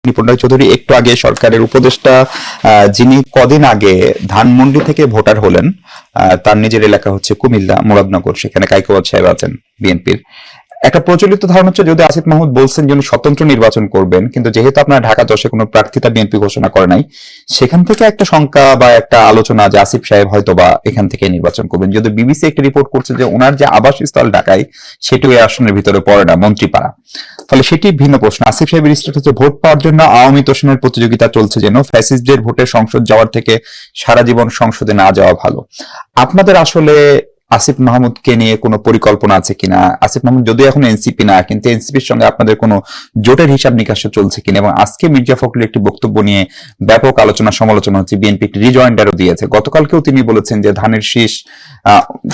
নিপুণ রায় চৌধুরী একটু আগে সরকারের উপদেষ্টা যিনি কদিন আগে ধানমন্ডি থেকে ভোটার হলেন, তার নিজের এলাকা হচ্ছে কুমিল্লা মুরাদনগর, সেখানে কাইকোবাদ সাহেব আছেন বিএনপির। একটা প্রচলিত ধারণা হচ্ছে যদি আসিফ মাহমুদ বলছেন যে উনি স্বতন্ত্র নির্বাচন করবেন, কিন্তু যেহেতু আপনার ঢাকা 10-এ কোনো প্রার্থিতা বিএনপি ঘোষণা করে নাই, সেখান থেকে একটা শঙ্কা বা একটা আলোচনা যে আসিফ সাহেব হয়তো বা এখান থেকে নির্বাচন করবেন। যদি বিবিসি একটা রিপোর্ট করছে যে ওনার যে আবাসস্থল ঢাকায় সেটিও এই আসনের ভিতরে পড়ে না, মন্ত্রীপাড়া। ফলে সেটি ভিন্ন প্রশ্ন। আসিফ সাহেবের স্টেট হচ্ছে ভোট পাওয়ার জন্য আওয়ামী তোষণের প্রতিযোগিতা চলছে, যেন ফ্যাসিস্টদের ভোটে সংসদ যাওয়ার থেকে সারা জীবন সংসদে না যাওয়া ভালো। আপনাদের আসলে আসিফ মাহমুদকে নিয়ে কোনো পরিকল্পনা আছে কিনা? আসিফ মাহমুদ যদিও এখন এনসিপি না, কিন্তু এনসিপির সঙ্গে আপনাদের কোনো জোটের হিসাব নিকাশ চলছে কিনা? এবং আজকে মির্জা ফখরুলের একটি বক্তব্য নিয়ে ব্যাপক আলোচনা সমালোচনা হচ্ছে, বিএনপি একটি রিজয়েন্ডারও দিয়েছে। গতকালকেও তিনি বলেছেন যে ধানের শীষ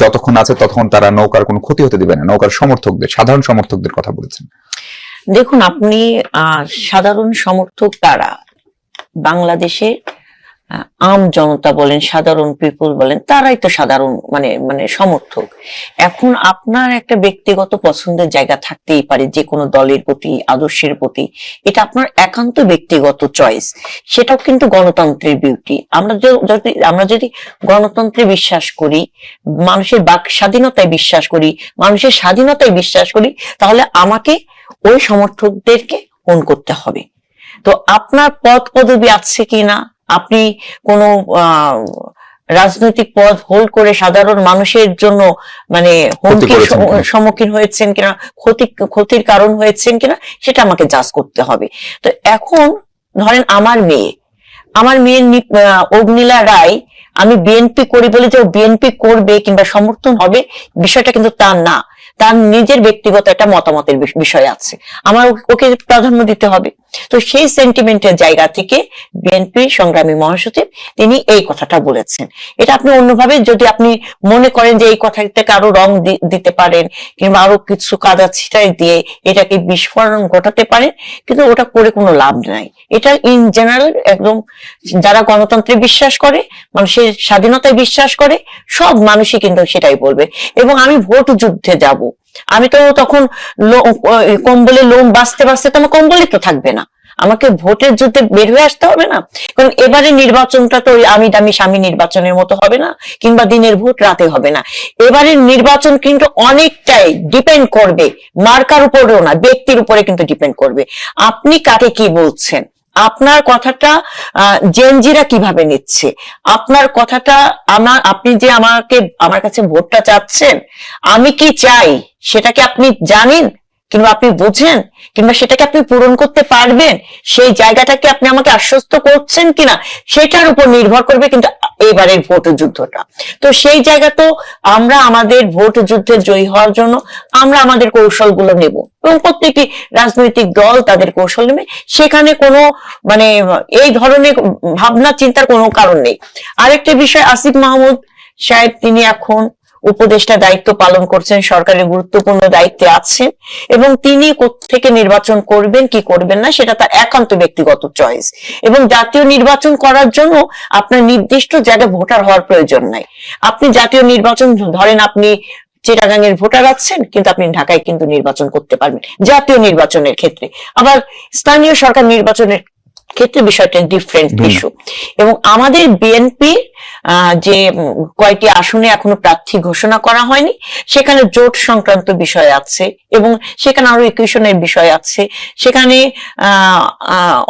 যতক্ষণ আছে ততক্ষণ তারা নৌকার কোনো ক্ষতি হতে দিবে না, নৌকার সমর্থকদের, সাধারণ সমর্থকদের কথা বলেছেন। দেখুন, আপনি সাধারণ সমর্থক তারা বাংলাদেশে আম জনতা বলেন, সাধারণ পিপল বলেন, তারাই তো সাধারণ মানে মানে সমর্থক। এখন আপনার একটা ব্যক্তিগত পছন্দের জায়গা থাকতেই পারে যে কোনো দলের প্রতি, আদর্শের প্রতি, এটা আপনার একান্ত ব্যক্তিগত চয়েস। সেটাও কিন্তু গণতন্ত্রের বিউটি। আমরা যদি গণতন্ত্রে বিশ্বাস করি, মানুষের বাক স্বাধীনতায় বিশ্বাস করি, মানুষের স্বাধীনতায় বিশ্বাস করি, তাহলে আমাকে ওই সমর্থকদেরকে ফোন করতে হবে। তো আপনার পদ পদবি আছে কিনা, আপনি কোনো রাজনৈতিক পদ হোল্ড করে সাধারণ মানুষের জন্য মানে হুমকির সম্মুখীন হয়েছেন কিনা, ক্ষতির কারণ হয়েছেন কিনা, সেটা আমাকে জাজ করতে হবে। তো এখন ধরেন আমার মেয়ে অগ্নিলা রায়, আমি বিএনপি করি বলে যে বিএনপি করবে কিংবা সমর্থন হবে, বিষয়টা কিন্তু তা না। তার নিজের ব্যক্তিগত একটা মতামতের বিষয় আছে, আমার ওকে প্রাধান্য দিতে হবে। তো সেই সেন্টিমেন্টের জায়গা থেকে বিএনপির সংগ্রামী মহাসচিব তিনি এই কথাটা বলেছেন। এটা আপনি অন্যভাবে যদি আপনি মনে করেন যে এই কথাটাকে আরো রং দিতে পারেন কিংবা আরো কিছু কাদা ছিটাই দিয়ে এটাকে বিস্ফোরণ ঘটাতে পারেন, কিন্তু ওটা করে কোনো লাভ নাই। এটা ইন জেনারেল একদম যারা গণতন্ত্রে বিশ্বাস করে, মানুষের স্বাধীনতায় বিশ্বাস করে, সব মানুষই কিন্তু সেটাই বলবে। এবং আমি ভোট যুদ্ধে যাব, আমি তো তখন কম্বলে লোম বাঁচতে বাঁচতে তো আমার কম্বলে তো থাকবে না, আমাকে ভোটের যুদ্ধে বের হয়ে আসতে হবে না? কারণ এবারে নির্বাচনটা তো ওই আমি দামি স্বামী নির্বাচনের মতো হবে না, কিংবা দিনের ভোট রাতে হবে না। এবারের নির্বাচন কিন্তু অনেকটাই ডিপেন্ড করবে মার্কার উপরেও না, ব্যক্তির উপরে কিন্তু ডিপেন্ড করবে। আপনি কাকে কি বলছেন, আপনার কথাটা জেনজিরা কিভাবে নিচ্ছে, আপনার কথাটা আপনি যে আমার কাছে ভোটটা চাচ্ছেন, আমি কি চাই সেটাকে আপনি জানেন কিংবা আপনি বুঝেন, কিংবা সেটাকে আপনি পূরণ করতে পারবেন, সেই জায়গাটাকে আপনি আমাকে আশ্বস্ত করছেন কিনা, সেটার উপর নির্ভর করবে কিন্তু এবারের ভোট যুদ্ধটা। তো সেই জায়গা তো আমরা আমাদের ভোট যুদ্ধে জয়ী হওয়ার জন্য আমরা আমাদের কৌশলগুলো নেব, এবং প্রত্যেকটি রাজনৈতিক দল তাদের কৌশল নেবে। সেখানে কোনো মানে এই ধরনের ভাবনা চিন্তার কোনো কারণ নেই। আরেকটা বিষয়, আসিফ মাহমুদ সাহেব তিনি এখন উপদেষ্টা দায়িত্ব পালন করছেন, সরকারের গুরুত্বপূর্ণ দায়িত্বে আছেন, এবং তিনি কোত্থেকে নির্বাচন করবেন কি করবেন না সেটা তার একান্ত ব্যক্তিগত চয়েস। এবং জাতীয় নির্বাচন করার জন্য আপনার নির্দিষ্ট জায়গায় ভোটার হওয়ার প্রয়োজন নাই। আপনি জাতীয় নির্বাচন ধরেন আপনি চিটাগাংয়ের ভোটার আছেন, কিন্তু আপনি ঢাকায় কিন্তু নির্বাচন করতে পারবেন জাতীয় নির্বাচনের ক্ষেত্রে। আবার স্থানীয় সরকার নির্বাচনের ক্ষেত্রে বিষয়টা ডিফারেন্ট ইস্যু। এবং আমাদের বিএনপি যে কয়টি আসনে এখনো প্রার্থী ঘোষণা করা হয়নি, সেখানে জোট সংক্রান্ত বিষয় আছে, এবং সেখানে আরো ইকুয়েশনের বিষয় আছে, সেখানে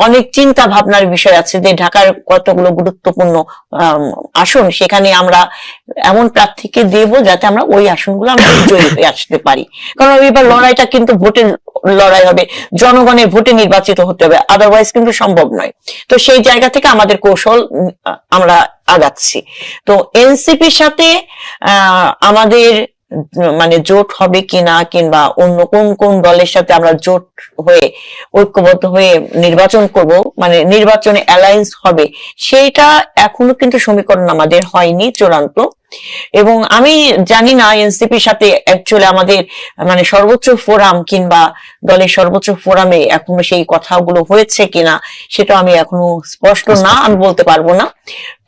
অনেক চিন্তা ভাবনার বিষয় আছে যে ঢাকার কতগুলো গুরুত্বপূর্ণ আসন, সেখানে আমরা এমন প্রার্থীকে দেব যাতে আমরা ওই আসনগুলো আমরা জয়ী হয়ে আসতে পারি। কারণ এবার লড়াইটা কিন্তু ভোটের লড়াই হবে, জনগণের ভোটে নির্বাচিত হতে হবে, আদারওয়াইজ কিন্তু সম্ভব নয়। তো সেই জায়গা থেকে আমাদের কৌশল আমরা আগাচ্ছি। তো এনসিপির সাথে আমাদের মানে জোট হবে কিনা, কিংবা অন্য কোন কোন দলের সাথে আমরা জোট হয়ে ঐক্যবদ্ধ হয়ে নির্বাচন করব, মানে নির্বাচনে অ্যালায়েন্স হবে, সেইটা এখনো কিন্তু সমীকরণ আমাদের হয়নি চূড়ান্ত। এবং আমি জানি না এনসিপির সাথে অ্যাকচুয়ালি আমাদের মানে সর্বোচ্চ ফোরাম কিংবা দলের সর্বোচ্চ ফোরামে এখনো সেই কথাগুলো হয়েছে কিনা সেটা আমি এখনো স্পষ্ট না, আমি বলতে পারবো না।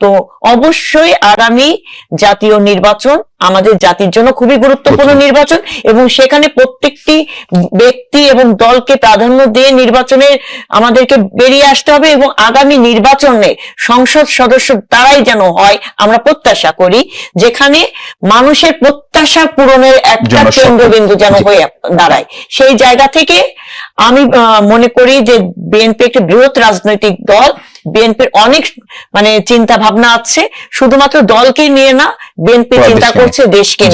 তো অবশ্যই আগামী জাতীয় নির্বাচন আমাদের জাতির জন্য খুবই গুরুত্বপূর্ণ নির্বাচন, এবং সেখানে প্রত্যেকটি ব্যক্তি এবং দলকে প্রাধান্য দিয়ে নির্বাচনে আমাদেরকে বেরিয়ে আসতে হবে, এবং আগামী নির্বাচনে সংসদ সদস্য তারাই যেন হয় আমরা প্রত্যাশা করি, যেখানে মানুষের প্রত্যাশা পূরণের একটা কেন্দ্রবিন্দু যেন হয়ে দাঁড়ায়। সেই জায়গা থেকে আমি মনে করি যে বিএনপি একটি বৃহৎ রাজনৈতিক দল, বিএনপির অনেক মানে চিন্তা ভাবনা আছে, শুধুমাত্র দলকে নিয়ে না, বিএনপি চিন্তা করছে দেশকে নিয়ে।